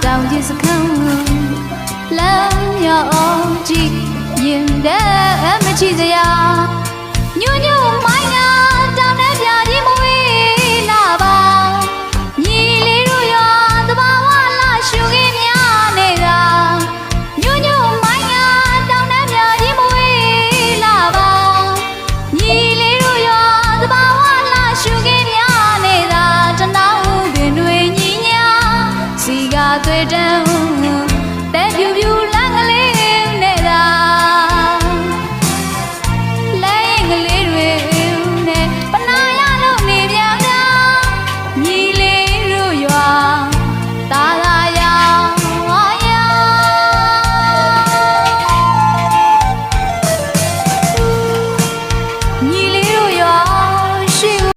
တောင်ကြီးစခန်းလမ်းရောက်ကြည့်ရင်တဲ့မချီစရာညွညွမိုင်းနာတောင်နဲ့ပြကြီးမဝေးလာပါညီလေးတို့ရွာသဘာဝလာရှုခင်းများနေတာညွညွမိုင်းနာတောင်နဲ့ပြကြီးမဝေးလာပါညီလေးတို့ရွာသဘာဝလာရှုခင်းများနေတာတနောင်းပင်တွေညီညာစီကသွေးတန်း